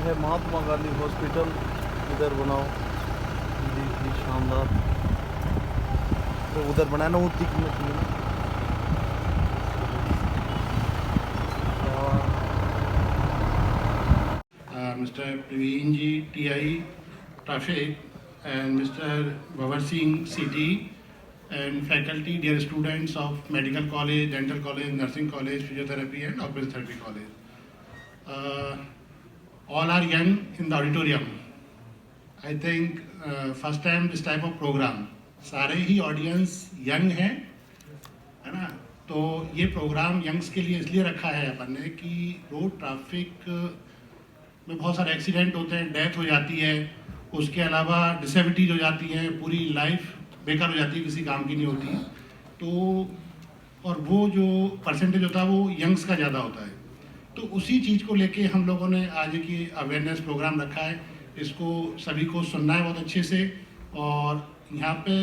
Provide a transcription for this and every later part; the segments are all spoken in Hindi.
है महात्मा गांधी हॉस्पिटल, इधर बनाओ जी शानदार। तो उधर बनाया ना वो दिखना चाहिए ना। Mr. Praveen ji, TI, Traffic, and Mr. Bhavar Singh, CT, and faculty, dear students of Medical College, Dental College, Nursing College, Physiotherapy and Occupational Therapy College. All are young in the auditorium. I think first time this type of program. सारे ही ऑडियंस यंग हैं, है ना। तो ये प्रोग्राम यंग्स के लिए इसलिए रखा है अपन ने कि रोड ट्रैफिक में बहुत सारे एक्सीडेंट होते हैं, डेथ हो जाती है, उसके अलावा डिसेबिलिटीज हो जाती हैं, पूरी लाइफ बेकार हो जाती है, किसी काम की नहीं होती। तो और वो जो परसेंटेज होता है वो यंग्स का ज़्यादा होता है। तो उसी चीज़ को लेके हम लोगों ने आज की अवेयरनेस प्रोग्राम रखा है। इसको सभी को सुनना है बहुत अच्छे से, और यहाँ पे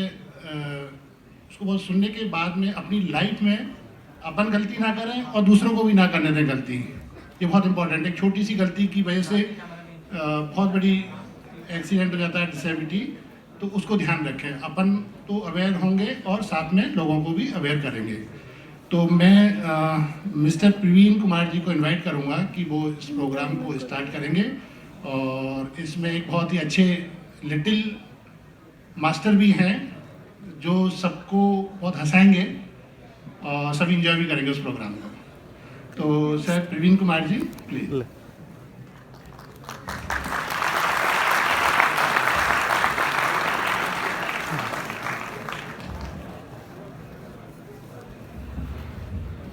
उसको बहुत सुनने के बाद में अपनी लाइफ में अपन गलती ना करें और दूसरों को भी ना करने दें गलती। ये बहुत इंपॉर्टेंट है। एक छोटी सी गलती की वजह से बहुत बड़ी एक्सीडेंट हो जाता है, डिसेबिलिटी, तो उसको ध्यान रखें। अपन तो अवेयर होंगे और साथ में लोगों को भी अवेयर करेंगे। तो मैं मिस्टर प्रवीण कुमार जी को इनवाइट करूंगा कि वो इस प्रोग्राम को स्टार्ट करेंगे, और इसमें एक बहुत ही अच्छे लिटिल मास्टर भी हैं जो सबको बहुत हंसाएंगे और सभी इंजॉय भी करेंगे उस प्रोग्राम को। तो सर प्रवीण कुमार जी प्लीज।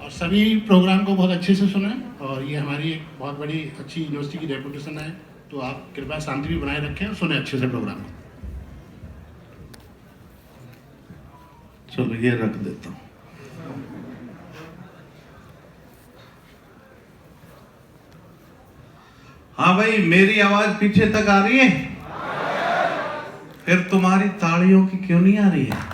और सभी प्रोग्राम को बहुत अच्छे से सुने, और ये हमारी एक बहुत बड़ी अच्छी यूनिवर्सिटी की रेपुटेशन है, तो आप कृपया शांति भी बनाए रखें और सुने अच्छे से प्रोग्राम को। चलो ये रख देता हूँ। हाँ भाई, मेरी आवाज पीछे तक आ रही है? फिर तुम्हारी तालियों की क्यों नहीं आ रही है?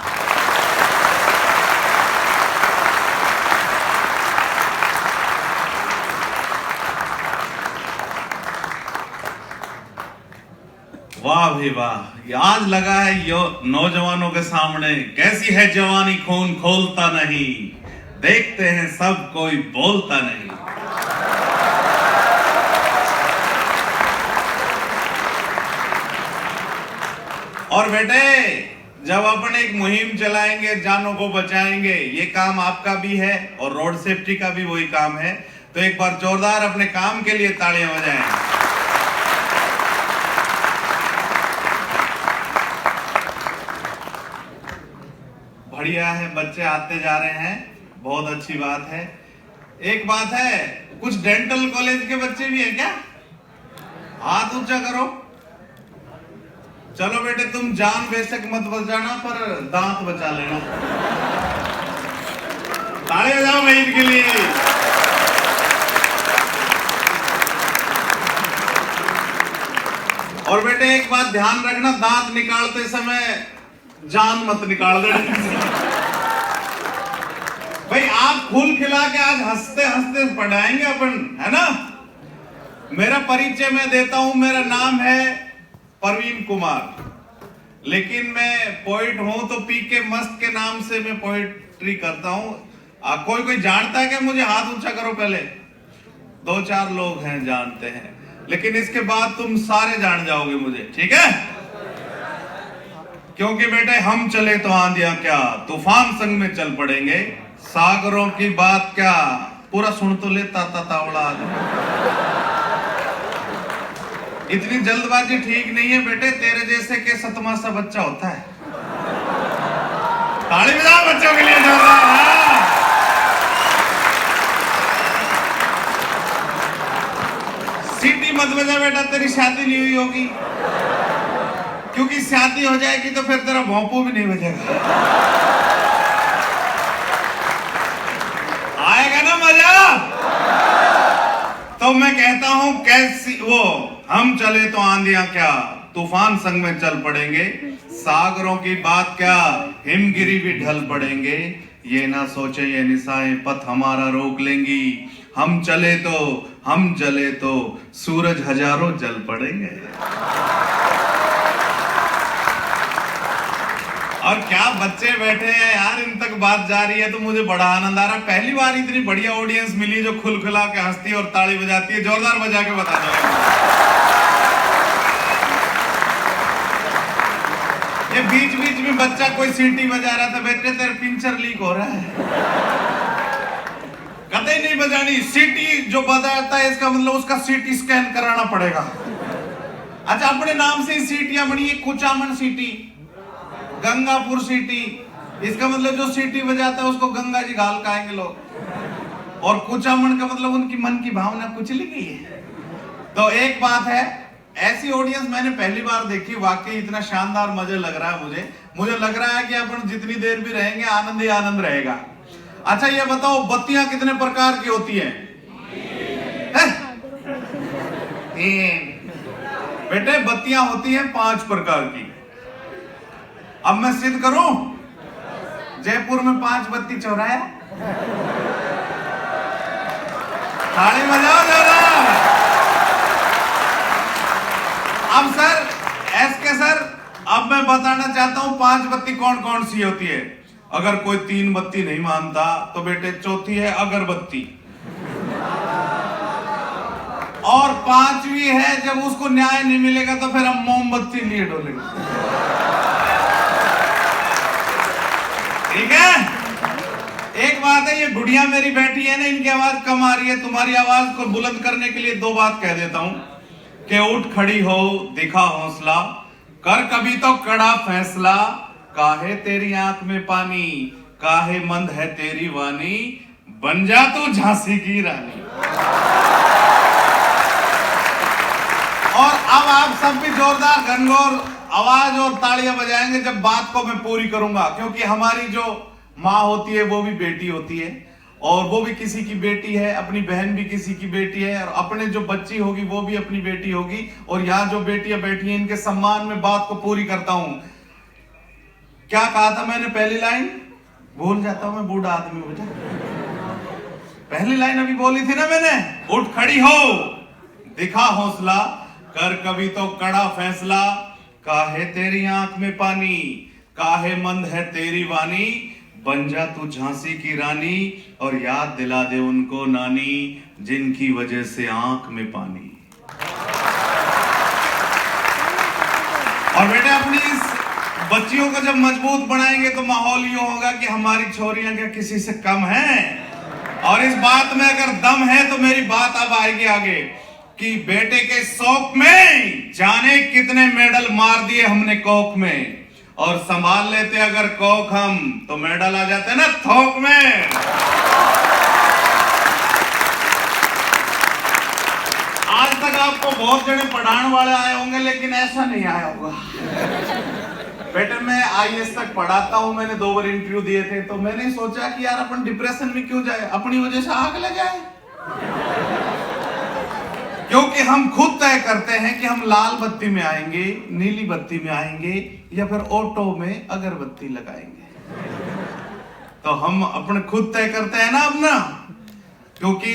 वाह भाई वाह, आज लगा है यो नौजवानों के सामने। कैसी है जवानी, खून खोलता नहीं, देखते हैं सब कोई बोलता नहीं। और बेटे, जब अपन एक मुहिम चलाएंगे, जानों को बचाएंगे, ये काम आपका भी है और रोड सेफ्टी का भी वही काम है। तो एक बार जोरदार अपने काम के लिए तालियां बजाएं। बढ़िया है, बच्चे आते जा रहे हैं, बहुत अच्छी बात है। एक बात है, कुछ डेंटल कॉलेज के बच्चे भी हैं क्या? हाथ ऊंचा करो। चलो बेटे, तुम जान बेशक मत बचाना, पर दांत बचा लेना। ताली बजाओ भाई इनके लिए। और बेटे एक बात ध्यान रखना, दांत निकालते समय जान मत निकाल देना। भाई आप फूल खिला के आज हंसते हंसते पढ़ाएंगे अपन, है ना। मेरा परिचय मैं देता हूं, मेरा नाम है प्रवीण कुमार, लेकिन मैं पोइट हूं, तो पी के मस्त के नाम से मैं पोइट्री करता हूं। कोई कोई जानता है क्या मुझे? हाथ ऊंचा करो पहले। 2-4 लोग हैं जानते हैं, लेकिन इसके बाद तुम सारे जान जाओगे मुझे, ठीक है? क्योंकि बेटे हम चले तो आंधियां क्या, तूफान संग में चल पड़ेंगे, सागरों की बात क्या। पूरा सुन तो लेता तावड़ा। इतनी जल्दबाजी ठीक नहीं है बेटे, तेरे जैसे के सतमा सा बच्चा होता है। ताली बजाओ बच्चों के लिए जोरदार। सीटी मत बजा बेटा, तेरी शादी नहीं हुई होगी, क्योंकि शादी हो जाएगी तो फिर तेरा भोंपू भी नहीं बजेगा। आएगा ना मजा? तो मैं कहता हूं, कैसी वो हम चले तो आंधियां क्या, तूफान संग में चल पड़ेंगे, सागरों की बात क्या, हिमगिरी भी ढल पड़ेंगे। ये ना सोचे ये निशाएं पथ हमारा रोक लेंगी, हम चले तो हम जले तो सूरज हजारों जल पड़ेंगे। और क्या बच्चे बैठे हैं यार, इन तक बात जा रही है तो मुझे बड़ा आनंद आ रहा है। पहली बार इतनी बढ़िया ऑडियंस मिली जो खुलखुला के हंसती है और ताली बजाती है। जोरदार बजा के बता दो। ये बीच बीच में बच्चा कोई सीटी बजा रहा था, बेटे तेरा पिंचर लीक हो रहा है। कतई नहीं बजानी सीटी, जो बजाता है इसका मतलब उसका सीटी स्कैन कराना पड़ेगा। अच्छा, अपने नाम से ही सीटियां बनी है, कुचामन सीटी, गंगापुर सीटी। इसका मतलब जो सीटी बजाता है उसको गंगा जी घाल खाएंगे लोग। और कुचामन का मतलब उनकी मन की भावना कुचली गई है। तो एक बात है, ऐसी ऑडियंस मैंने पहली बार देखी, वाकई इतना शानदार मजे लग रहा है मुझे लग रहा है कि अपन जितनी देर भी रहेंगे आनंद ही आनंद रहेगा। अच्छा ये बताओ, बत्तियां कितने प्रकार की होती हैं? बेटे बत्तियां होती हैं 5 प्रकार की। अब मैं सिद्ध करूं, जयपुर में 5 बत्ती चौराहे। ताली बजाओ जरा। अब सर, एसके सर, अब मैं बताना चाहता हूं 5 बत्ती कौन कौन सी होती है। अगर कोई 3 बत्ती नहीं मानता तो बेटे चौथी है अगरबत्ती, और 5वीं है जब उसको न्याय नहीं मिलेगा तो फिर हम मोमबत्ती लिए डोलेंगे। ठीक है। एक बात है, ये गुड़िया मेरी बैठी है ना, इनकी आवाज कम आ रही है। तुम्हारी आवाज को बुलंद करने के लिए 2 बात कह देता हूं कि उठ खड़ी हो, दिखा हौसला, कर कभी तो कड़ा फैसला, काहे तेरी आंख में पानी, काहे मंद है तेरी वानी, बन जा तू झांसी की रानी। और अब आप सब भी जोरदार घनघोर आवाज और तालियां बजाएंगे जब बात को मैं पूरी करूंगा, क्योंकि हमारी जो माँ होती है वो भी बेटी होती है, और वो भी किसी की बेटी है, अपनी बहन भी किसी की बेटी है, और अपने जो बच्ची होगी वो भी अपनी बेटी होगी। और यहाँ जो बेटियां बैठी हैं इनके सम्मान में बात को पूरी करता हूं। क्या कहा था मैंने? पहली लाइन भूल जाता हूं मैं, बूढ़ा आदमी हो जा। पहली लाइन अभी बोली थी ना मैंने, उठ खड़ी हो, दिखा हौसला, कर कभी तो कड़ा फैसला, काहे तेरी आंख में पानी, काहे मंद है तेरी वानी, बन जा तू झांसी की रानी, और याद दिला दे उनको नानी, जिनकी वजह से आंख में पानी। और बेटे अपनी इस बच्चियों को जब मजबूत बनाएंगे तो माहौल यूं होगा कि हमारी छोरियां क्या किसी से कम हैं। और इस बात में अगर दम है तो मेरी बात अब आएगी आगे कि बेटे के शौक में जाने कितने मेडल मार दिए हमने कोक में, और संभाल लेते अगर कोक हम तो मेडल आ जाते ना थोक में। आज तक आपको बहुत जने पढ़ाने वाले आए होंगे, लेकिन ऐसा नहीं आया होगा। बेटे मैं IAS तक पढ़ाता हूं, मैंने 2 बार इंटरव्यू दिए थे, तो मैंने सोचा कि यार अपन डिप्रेशन में क्यों जाए, अपनी वजह से आग लग जाए। क्योंकि हम खुद तय करते हैं कि हम लाल बत्ती में आएंगे, नीली बत्ती में आएंगे, या फिर ऑटो में अगरबत्ती लगाएंगे। तो हम अपने खुद तय करते हैं ना अपना, क्योंकि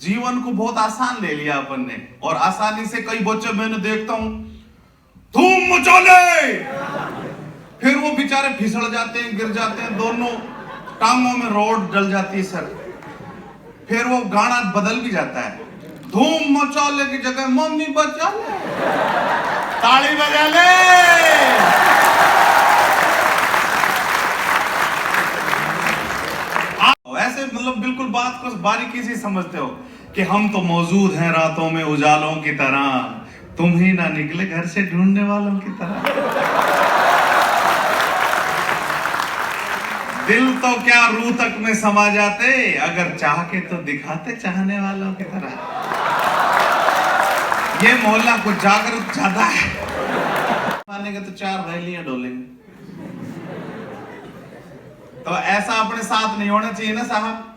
जीवन को बहुत आसान ले लिया अपन ने। और आसानी से कई बच्चे मैंने देखता हूं, धूम मचा ले, फिर वो बेचारे फिसल जाते हैं, गिर जाते हैं, दोनों टांगों में रोड जल जाती है सर। फिर वो गाना बदल भी जाता है, धूम मचा ले की जगह मम्मी बचा ले, ताली बजा ले। ऐसे मतलब बिल्कुल बात को बारीकी से समझते हो कि हम तो मौजूद हैं रातों में उजालों की तरह, तुम ही ना निकले घर से ढूंढने वालों की तरह। दिल तो क्या रूह तक में समा जाते, अगर चाह के तो दिखाते चाहने वालों की तरह। ये मोहल्ला कुछ जागरूक ज्यादा है, मानेंगे तो 4 भैलियां डोलेंगे। तो ऐसा अपने साथ नहीं होना चाहिए ना साहब।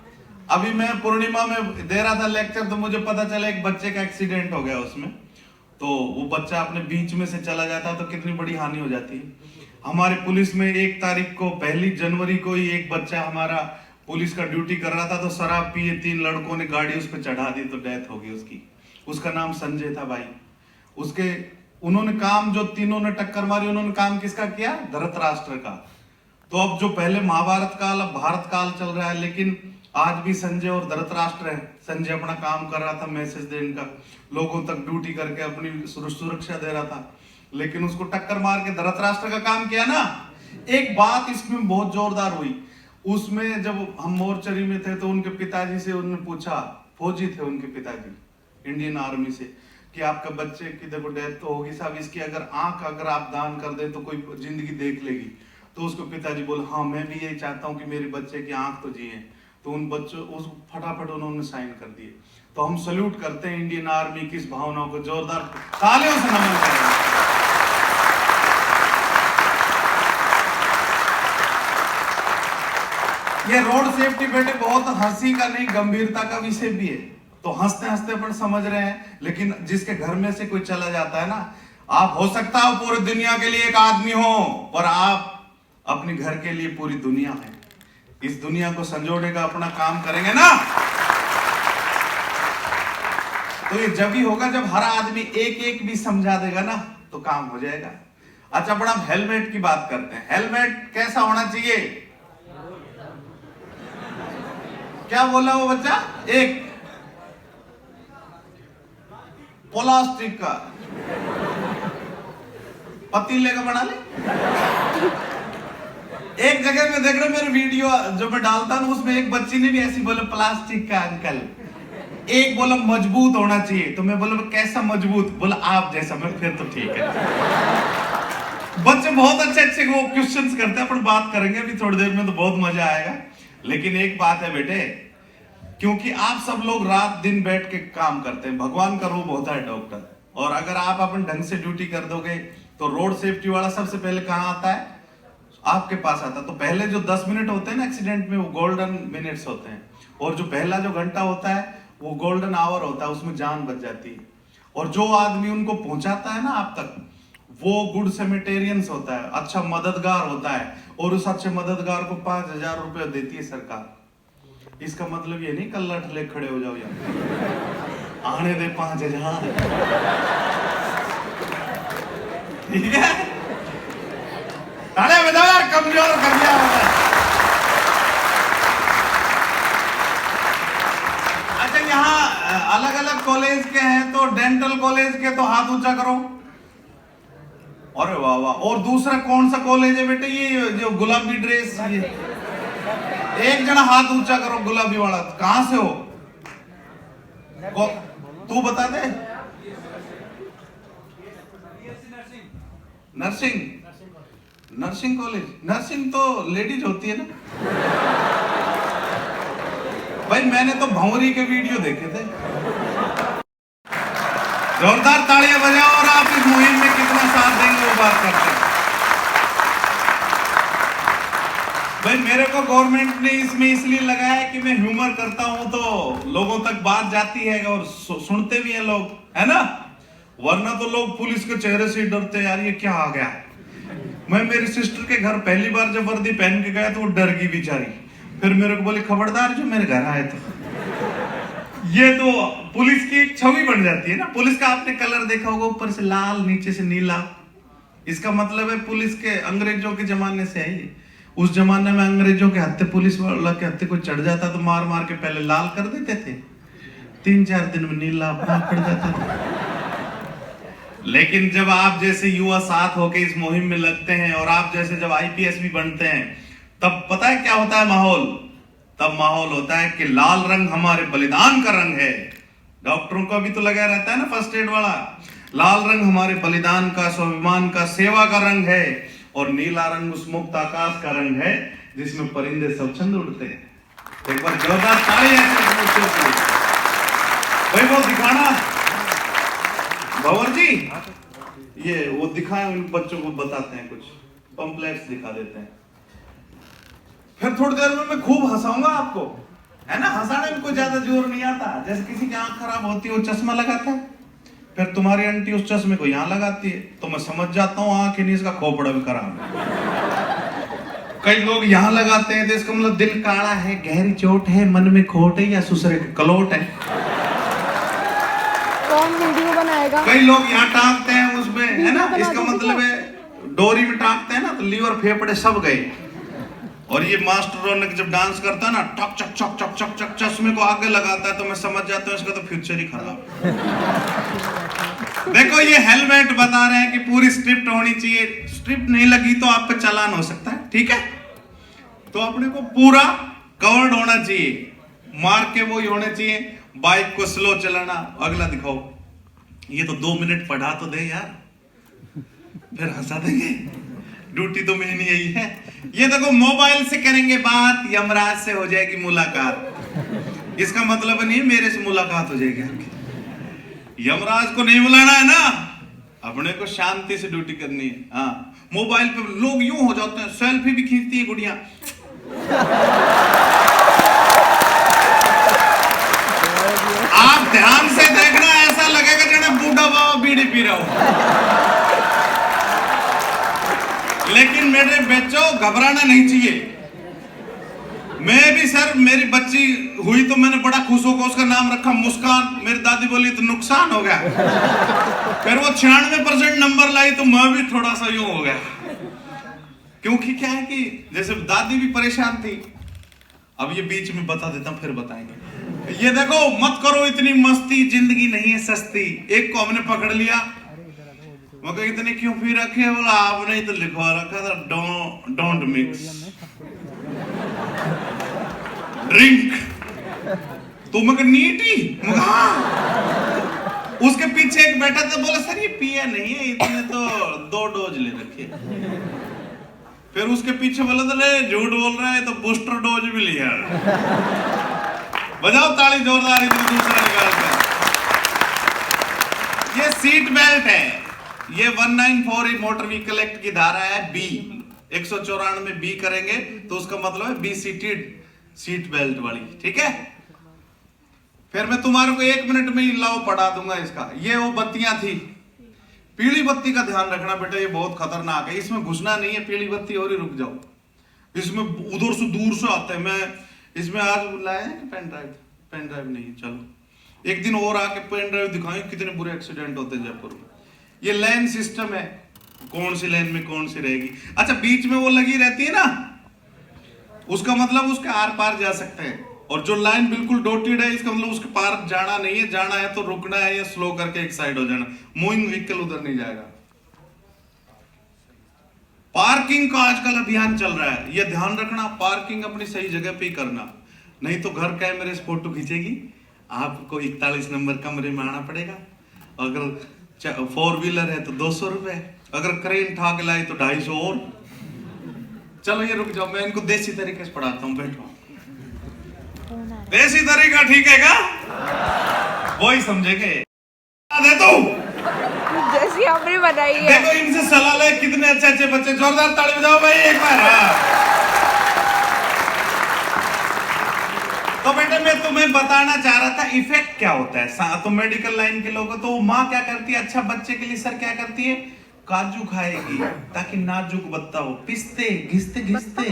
अभी मैं पूर्णिमा में दे रहा था लेक्चर, तो मुझे पता चला एक बच्चे का एक्सीडेंट हो गया उसमें। तो वो बच्चा अपने बीच में से चला जाता है तो कितनी बड़ी हानि हो जाती है। हमारे पुलिस में 1 तारीख को 1 जनवरी को ही एक बच्चा हमारा पुलिस का ड्यूटी कर रहा था तो शराब पिए 3 लड़कों ने गाड़ी उस पर चढ़ा दी तो डेथ हो गई उसकी। उसका नाम संजय था भाई। उसके उन्होंने काम, जो तीनों ने टक्कर मारी, उन्होंने काम किसका किया? धृतराष्ट्र का। तो अब जो पहले महाभारत काल, अब भारत काल चल रहा है, लेकिन आज भी संजय और धृतराष्ट्र है। संजय अपना काम कर रहा था, मैसेज देने का, लोगों तक ड्यूटी करके अपनी सुरक्षा दे रहा था, लेकिन उसको टक्कर मार के धृतराष्ट्र का काम किया ना। एक बात इसमें बहुत जोरदार हुई, उसमें जब हम मोर्चरी में थे तो उनके पिताजी से उन्होंने पूछा, फौजी थे उनके पिताजी इंडियन आर्मी से, कि आपका बच्चे की देखो डेथ तो होगी साहब, इसकी अगर आंख अगर आप दान कर दे तो कोई जिंदगी देख लेगी। तो उसको पिताजी बोले, हाँ मैं भी यही चाहता हूँ कि मेरे बच्चे की आंख तो जिए। तो उन बच्चों उस फटाफट उन्होंने साइन कर दिए। तो हम सल्यूट करते हैं इंडियन आर्मी की इस भावनाओं को, जोरदार तालियों से नमन करें। ये रोड सेफ्टी बेटे बहुत हंसी का नहीं, गंभीरता का विषय भी है। तो हंसते हंसते अपन समझ रहे हैं, लेकिन जिसके घर में से कोई चला जाता है ना, आप हो सकता है पूरी दुनिया के लिए एक आदमी हो, पर आप अपने घर के लिए पूरी दुनिया है। इस दुनिया को संजोने का अपना काम करेंगे ना, तो ये जब ही होगा जब हर आदमी एक एक भी समझा देगा ना, तो काम हो जाएगा। अच्छा, बड़ा हेलमेट की बात करते हैं। हेलमेट कैसा होना चाहिए? क्या बोला वो बच्चा? एक प्लास्टिक का, पतीले का बना ले। एक जगह में देख रहे मेरे वीडियो जो मैं डालता हूं, उसमें एक बच्ची ने भी ऐसी बोला, प्लास्टिक का अंकल। एक बोला मजबूत होना चाहिए, तो मैं बोला कैसा मजबूत? बोला आप जैसा। मैं फिर तो ठीक है। बच्चे बहुत अच्छे अच्छे वो क्वेश्चंस करते हैं, अपन बात करेंगे अभी थोड़ी देर में, तो बहुत मजा आएगा। लेकिन एक बात है बेटे, क्योंकि आप सब लोग रात दिन बैठ के काम करते हैं, भगवान का रूप होता है डॉक्टर, और अगर आप अपन ढंग से ड्यूटी कर दोगे तो रोड सेफ्टी वाला सबसे पहले कहां आता है? आपके पास आता है। तो पहले जो 10 मिनट होते हैं ना एक्सीडेंट में, वो गोल्डन मिनट्स होते हैं, और जो पहला जो घंटा होता है वो गोल्डन आवर होता है, उसमें जान बच जाती है। और जो आदमी उनको पहुंचाता है ना आप तक, वो गुड सेमेटेरियंस होता है, अच्छा मददगार होता है, और उस अच्छे मददगार को 5,000 रुपए देती है सरकार। इसका मतलब ये नहीं कल लट ले खड़े हो जाओ यार, आने दे 5,000, ठीक है? तालियां बजाओ यार, कमजोर कर दिया होगा। अच्छा, यहाँ अलग अलग कॉलेज के हैं, तो डेंटल कॉलेज के तो हाथ ऊंचा करो। अरे वाह वाह। और दूसरा कौन सा कॉलेज है बेटे? ये जो गुलाबी ड्रेस, ये एक जना हाथ ऊंचा करो, गुलाबी वाला। कहां से हो? तू बता दे। Nursing, nursing college. नर्सिंग तो लेडीज होती है ना भाई, मैंने तो भंवरी के वीडियो देखे थे। जोरदार तालियां बजाओ, और आप इस मुहिम में कितना साथ देंगे वो बात करते हैं। भाई मेरे को गवर्नमेंट ने इसमें इसलिए लगाया कि मैं ह्यूमर करता हूं तो लोगों तक बात जाती है और सुनते भी हैं लोग, है ना? वरना तो लोग पुलिस के चेहरे से डरते, यार ये क्या आ गया। मैं मेरी सिस्टर के घर पहली बार जब वर्दी पहन के गया तो वो डर गई बेचारी, फिर मेरे को बोली खबरदार जो मेरे घर आए। तो ये तो पुलिस की एक छवि बन जाती है ना। पुलिस का आपने कलर देखा होगा, ऊपर से लाल नीचे से नीला, इसका मतलब है पुलिस के अंग्रेजों के जमाने से है ये। उस जमाने में अंग्रेजों के हत्थे, पुलिस वाला के हत्थे को चढ़ जाता तो मार मार के पहले लाल कर देते थे, 3-4 दिन में नीला अपना पड़ जाता था। लेकिन जब आप जैसे युवा साथ होके इस मुहिम में लगते हैं, और आप जैसे जब आईपीएस भी बनते हैं, तब पता है क्या होता है माहौल? तब माहौल होता है कि लाल रंग हमारे बलिदान का रंग है। डॉक्टरों का भी तो लगा रहता है ना फर्स्ट एड वाला, लाल रंग हमारे बलिदान का, स्वाभिमान का, सेवा का रंग है, और नीला रंग उस मुक्त आकाश का रंग है जिसमें परिंदे स्वच्छंद उड़ते हैं। एक बार जोरदार ताली भाई, वो दिखाना भंवर जी, ये वो दिखाए, उन बच्चों को बताते हैं, कुछ पंपलेट्स दिखा देते हैं। फिर थोड़ी देर में मैं खूब हंसाऊंगा आपको, है ना? हंसाने में कोई ज्यादा जोर नहीं आता। जैसे किसी की आंख खराब होती है, वो चश्मा लगाता है, फिर तुम्हारी आंटी उस चश्मे को यहां लगाती है, तो मैं समझ जाता हूं आंख ही नहीं, इसका खोपड़ा भी खराब है। कई लोग यहाँ लगाते हैं तो इसका मतलब दिल काड़ा है, गहरी चोट है, मन में खोट है या सुसरे कलोट है। कौन वीडियो बनाएगा? कई लोग यहाँ टांगते हैं उसमें, है ना, इसका मतलब है डोरी में टांगते हैं ना तो लीवर फेफड़े सब गए। और ये मास्टर रौनक जब डांस करता है ना, टक चक चक चक चक चक चश्मे को आगे लगाता है तो मैं समझ जाता हूँ इसका तो फ्यूचर ही खराब। देखो ये हेलमेट बता रहे हैं कि पूरी स्ट्रिप्ट होनी चाहिए, स्ट्रिप्ट नहीं लगी तो आप पे चालान हो सकता है, ठीक है। तो अपने को पूरा कवर्ड होना चाहिए, मार्क के वो ही होने चाहिए। बाइक को स्लो चलाना। अगला दिखाओ, ये तो 2 मिनट पढ़ा तो दे यार, फिर हंसा देंगे। ड्यूटी तो मेरी यही है। ये देखो, मोबाइल से करेंगे बात, यमराज से हो जाएगी मुलाकात। इसका मतलब नहीं मेरे से मुलाकात हो जाएगी आपकी। यमराज को नहीं बुलाना है ना, अपने को शांति से ड्यूटी करनी है। हाँ, मोबाइल पे लोग यूं हो जाते हैं, सेल्फी भी खींचती है गुड़िया। आप ध्यान से देखना, ऐसा लगेगा जैसे बूढ़ा बाबा बीड़ी पी रहा हो। लेकिन मेरे बच्चों, घबराना नहीं चाहिए। मैं भी सर, मेरी बच्ची हुई तो मैंने बड़ा खुश होकर उसका नाम रखा मुस्कान। मेरी दादी बोली तो नुकसान हो गया। फिर वो 96% नंबर लाई तो मैं भी थोड़ा सा यूं हो गया। क्योंकि क्या है कि जैसे दादी भी परेशान थी। अब ये बीच में बता देता हूं, फिर बताएंगे। ये देखो, मत करो इतनी मस्ती, जिंदगी नहीं है सस्ती। एक को हमने पकड़ लिया, मगर इतने क्यों पी रखे? बोला आपने तो लिखवा रखा था डोंट मिक्स ड्रिंक। तो मगर नीटी उसके पीछे एक बैठा था, बोला सर ये पिया नहीं है, इतने तो 2 डोज ले रखे। फिर उसके पीछे बोला था ले झूठ बोल रहा है, तो बूस्टर डोज भी लिया। बजाओ ताली जोरदार, इधर दूसरा निकालते हैं। ये सीट बेल्ट है। ये 194 मोटर व्हीकल एक्ट की धारा है बी, 194 बी करेंगे तो उसका मतलब है बी सीटेड, सीट बेल्ट वाली, ठीक है। फिर मैं तुम्हारे को 1 मिनट में ही लाओ पढ़ा दूंगा इसका। ये वो बत्तियां थी, पीली बत्ती का ध्यान रखना बेटा, ये बहुत खतरनाक है। इसमें घुसना नहीं है, पीली बत्ती और ही रुक जाओ। इसमें उधर से दूर से आते हैं। मैं इसमें आज लाया है कि पेन ड्राइव नहीं, चलो एक दिन और आके पेन ड्राइव दिखाएं, कितने बुरे एक्सीडेंट होते हैं जयपुर में। ये लेन सिस्टम है, कौन सी लेन में कौन सी रहेगी। अच्छा, बीच में वो लगी रहती है ना, उसका मतलब उसके आर पार जा सकते हैं। और जो लाइन बिल्कुल डॉटेड है, इसका मतलब उसके पार जाना नहीं है। जाना है तो रुकना है या स्लो करके एक साइड हो जाना। मूविंग व्हीकल उधर नहीं जाएगा। पार्किंग का आजकल अभियान चल रहा है, ये ध्यान रखना, पार्किंग अपनी सही जगह पे ही करना, नहीं तो घर कैमरे से फोटो खींचेगी, आपको 41 नंबर कमरे में आना पड़ेगा। अगर 4 व्हीलर है तो 200 रुपए, अगर क्रेन ठा के लाई तो 250 और। चलो ये रुक जाओ, मैं इनको देसी तरीके से पढ़ाता हूँ, बैठो। देसी तरीका ठीक है क्या? वही समझेंगे। दे दो जैसी आपने बनाई है। देखो, इनसे सलाह ले, कितने अच्छे अच्छे बच्चे। जोरदार ताली बजाओ भाई एक बार। तो बेटे, मैं तुम्हें बताना चाह रहा था इफेक्ट क्या होता है। तो मेडिकल लाइन के लोग, तो माँ क्या करती है, अच्छा बच्चे के लिए सर क्या करती है, काजू खाएगी ताकि नाजुक बत्ता हो, पिस्ते घिसते घिसते।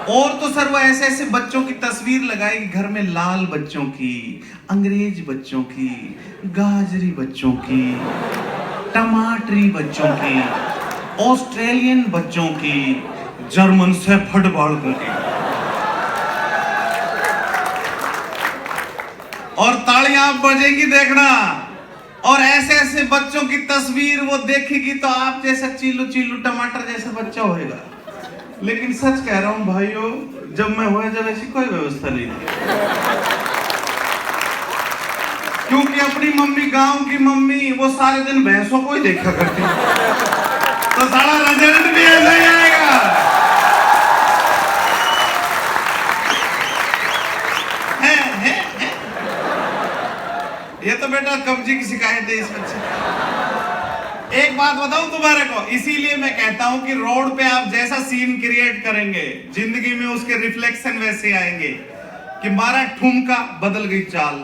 और तो सर वो ऐसे ऐसे बच्चों की तस्वीर लगाएगी घर में, लाल बच्चों की, अंग्रेज बच्चों की, गाजरी बच्चों की, टमाटरी बच्चों की, ऑस्ट्रेलियन बच्चों की, जर्मन शेफर्ड बालकों की। और तालियां बजेंगी देखना। और ऐसे ऐसे बच्चों की तस्वीर वो देखेगी तो आप जैसा चीलू चीलू टमाटर जैसा बच्चा होएगा। लेकिन सच कह रहा हूं भाइयों, जब मैं हुआ जब ऐसी कोई व्यवस्था नहीं थी। क्योंकि अपनी मम्मी, गांव की मम्मी, वो सारे दिन भैंसों को ही देखा करती, तो सारा रिजल्ट भी ऐसा ही आएगा। है। ये तो बेटा कब्जे की शिकायत है इस बच्चे। एक बात बताऊं तुम्हारे को, इसीलिए मैं कहता हूं कि रोड पे आप जैसा सीन क्रिएट करेंगे, जिंदगी में उसके रिफ्लेक्शन वैसे आएंगे कि मारा ठुमका बदल गई चाल।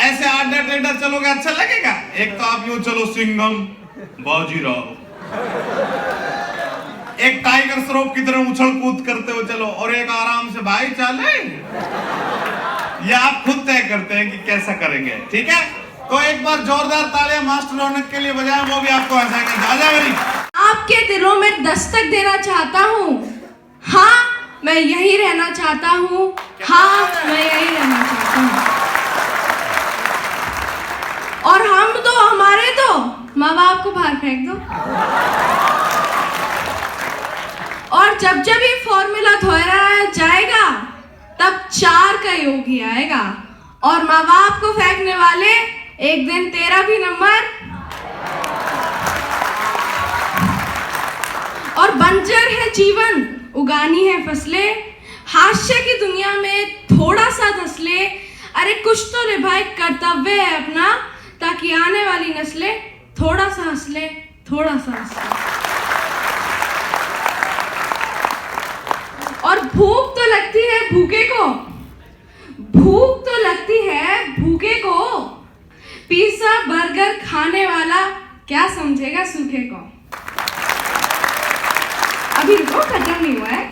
ऐसे आडा टेढ़ा चलोगे अच्छा लगेगा? एक तो आप यूं चलो, सिंघम बाजीराव, एक टाइगर श्रॉफ की तरह उछल कूद करते हो चलो, और एक आराम से भाई चले। ये आप खुद तय करते हैं कि कैसा करेंगे, ठीक है। तो एक बार जोरदार तालियां मास्टर रौनक के लिए बजाएं, वो भी आपको हंसाएंगे। आजा भाई। आपके दिलों में दस्तक देना चाहता हूँ, हाँ मैं यही रहना चाहता हूँ, हाँ मैं यही रहना चाहता हूँ। और हम तो, हमारे तो माँ बाप को बाहर फेंक दो। और जब जब ये फॉर्मूला दोहराया जाएगा तब 4 का योग ही आएगा, और माँ बाप को फेंकने वाले एक दिन तेरा भी नंबर। और बंजर है जीवन, उगानी है फसलें, हास्य की दुनिया में थोड़ा सा धंसले। अरे कुछ तो निभाए कर्तव्य है अपना, ताकि आने वाली नस्लें थोड़ा सा हंस ले, थोड़ा सा हंस ले। और भूख तो लगती है भूखे को, भूख तो लगती है भूखे को, पिज्जा बर्गर खाने वाला क्या समझेगा सूखे को। अभी रुको, खत्म नहीं हुआ है।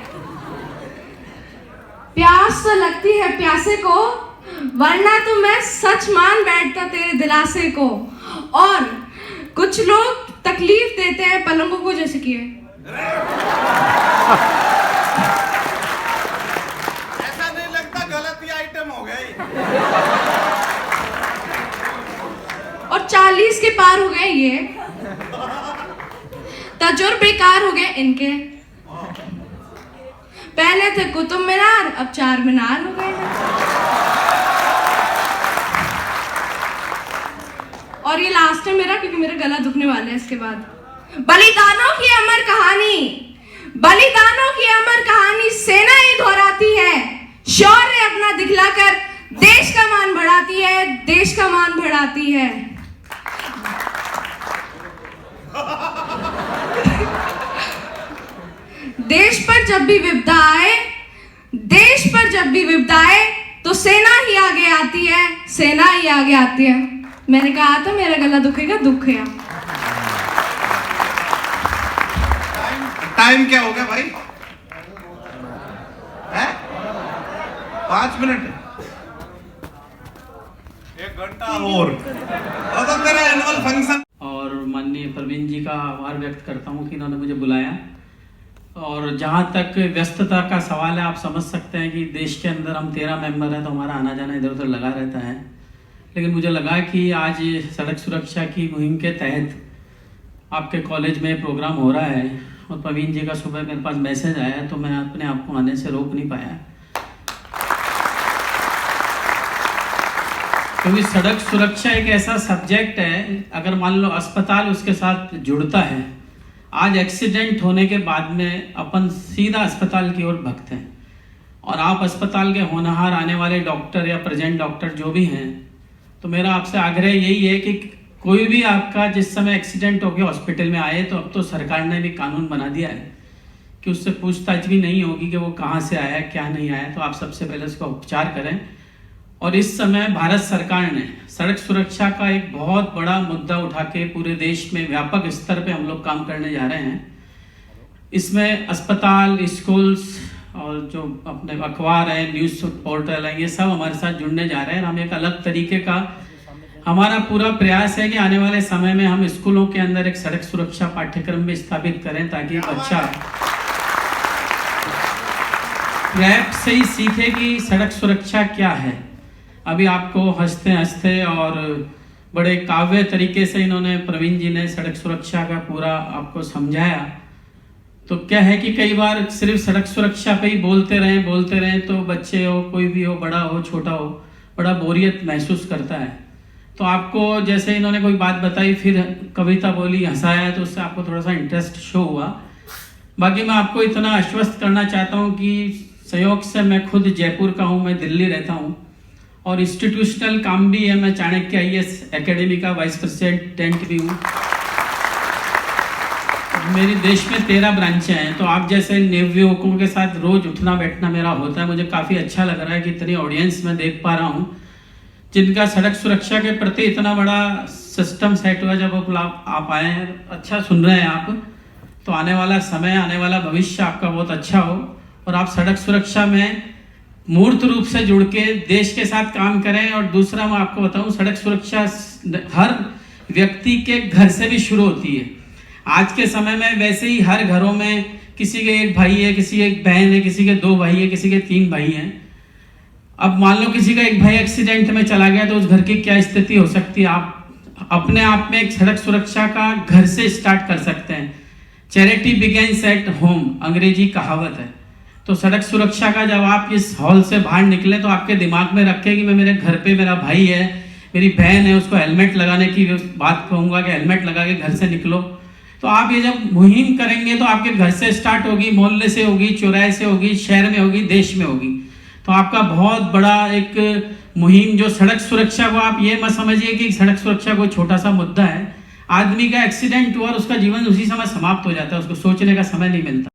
प्यास तो लगती है प्यासे को, वरना तो मैं सच मान बैठता तेरे दिलासे को। और कुछ लोग तकलीफ देते हैं पलंगों को, जैसे कि ऐसा नहीं लगता गलत ही आइटम हो गई। और 40 के पार हो गए ये, तजुर्बेकार हो गए इनके। पहले थे कुतुब मीनार, अब 4 मीनार हो गए हैं। और ये लास्ट है मेरा, क्योंकि मेरा गला दुखने वाला है इसके बाद। बलिदानों की अमर कहानी, बलिदानों की अमर कहानी सेना ही दोहराती है। शौर्य अपना दिखलाकर देश का मान बढ़ाती है, देश का मान बढ़ाती है। देश पर जब भी विपदा आए, देश पर जब भी विपदा आए, तो सेना ही आगे आती है, सेना ही आगे आती है। मैंने कहा था मेरा गला दुखेगा, दुख है। टाइम क्या हो गया भाई? है 5 मिनट, 1 घंटा और तो तेरा एनुअल फंक्शन। और माननीय प्रवीण जी का आभार व्यक्त करता हूँ कि इन्होंने मुझे बुलाया। और जहाँ तक व्यस्तता का सवाल है, आप समझ सकते हैं कि देश के अंदर हम 13 मेंबर हैं, तो हमारा आना जाना इधर उधर लगा रहता है। लेकिन मुझे लगा कि आज सड़क सुरक्षा की मुहिम के तहत आपके कॉलेज में प्रोग्राम हो रहा है, और प्रवीण जी का सुबह मेरे पास मैसेज आया, तो मैं अपने आप को आने से रोक नहीं पाया। क्योंकि सड़क सुरक्षा एक ऐसा सब्जेक्ट है, अगर मान लो अस्पताल उसके साथ जुड़ता है, आज एक्सीडेंट होने के बाद में अपन सीधा अस्पताल की ओर भगते हैं। और आप अस्पताल के होनहार आने वाले डॉक्टर या प्रेजेंट डॉक्टर जो भी हैं, तो मेरा आपसे आग्रह यही है कि कोई भी आपका जिस समय एक्सीडेंट हो गया हॉस्पिटल में आए, तो अब तो सरकार ने भी कानून बना दिया है कि उससे पूछताछ भी नहीं होगी कि वो कहाँ से आया, क्या नहीं आया। तो आप सबसे पहले उसका उपचार करें। और इस समय भारत सरकार ने सड़क सुरक्षा का एक बहुत बड़ा मुद्दा उठा के पूरे देश में व्यापक स्तर पे हम लोग काम करने जा रहे हैं। इसमें अस्पताल, स्कूल्स और जो अपने अखबार है, न्यूज़ पोर्टल है, ये सब हमारे साथ जुड़ने जा रहे हैं। हम एक अलग तरीके का, हमारा पूरा प्रयास है कि आने वाले समय में हम स्कूलों के अंदर एक सड़क सुरक्षा पाठ्यक्रम भी स्थापित करें, ताकि बच्चा रैप से ही सीखे कि सड़क सुरक्षा क्या है। अभी आपको हंसते हंसते और बड़े काव्य तरीके से इन्होंने, प्रवीण जी ने सड़क सुरक्षा का पूरा आपको समझाया। तो क्या है कि कई बार सिर्फ सड़क सुरक्षा पे ही बोलते रहें तो बच्चे हो, कोई भी हो, बड़ा हो, छोटा हो, बड़ा बोरियत महसूस करता है। तो आपको जैसे इन्होंने कोई बात बताई, फिर कविता बोली, हंसाया, तो उससे आपको थोड़ा सा इंटरेस्ट शो हुआ। बाकी मैं आपको इतना आश्वस्त करना चाहता हूँ कि संयोग से मैं खुद जयपुर का हूँ, मैं दिल्ली रहता हूँ, और इंस्टीट्यूशनल काम भी है। मैं चाणक्य IAS एकेडमी का वाइस प्रेसिडेंट भी हूँ। मेरे देश में 13 ब्रांचें हैं, तो आप जैसे नवयुवकों के साथ रोज उठना बैठना मेरा होता है। मुझे काफ़ी अच्छा लग रहा है कि इतनी ऑडियंस में देख पा रहा हूँ जिनका सड़क सुरक्षा के प्रति इतना बड़ा सिस्टम सेट हुआ। जब आप आए हैं, अच्छा सुन रहे हैं आप, तो आने वाला समय, आने वाला भविष्य आपका बहुत अच्छा हो और आप सड़क सुरक्षा में मूर्त रूप से जुड़ के देश के साथ काम करें। और दूसरा मैं आपको बताऊं, सड़क सुरक्षा हर व्यक्ति के घर से भी शुरू होती है। आज के समय में वैसे ही हर घरों में किसी के एक भाई है, किसी के एक बहन है, किसी के 2 भाई है, किसी के 3 भाई हैं। अब मान लो किसी का एक भाई एक्सीडेंट में चला गया तो उस घर की क्या स्थिति हो सकती है। आप अपने आप में एक सड़क सुरक्षा का घर से स्टार्ट कर सकते हैं। चैरिटी बिगेन्स एट होम, अंग्रेजी कहावत है। तो सड़क सुरक्षा का जब आप इस हॉल से बाहर निकले तो आपके दिमाग में रखें कि मैं मेरे घर पे मेरा भाई है, मेरी बहन है, उसको हेलमेट लगाने की बात कहूँगा कि हेलमेट लगा के घर से निकलो। तो आप ये जब मुहिम करेंगे तो आपके घर से स्टार्ट होगी, मोहल्ले से होगी, चौराहे से होगी, शहर में होगी, देश में होगी। तो आपका बहुत बड़ा एक मुहिम जो सड़क सुरक्षा को, आप ये मत समझिए कि सड़क सुरक्षा कोई छोटा सा मुद्दा है। आदमी का एक्सीडेंट हुआ और उसका जीवन उसी समय समाप्त हो जाता है, उसको सोचने का समय नहीं मिलता।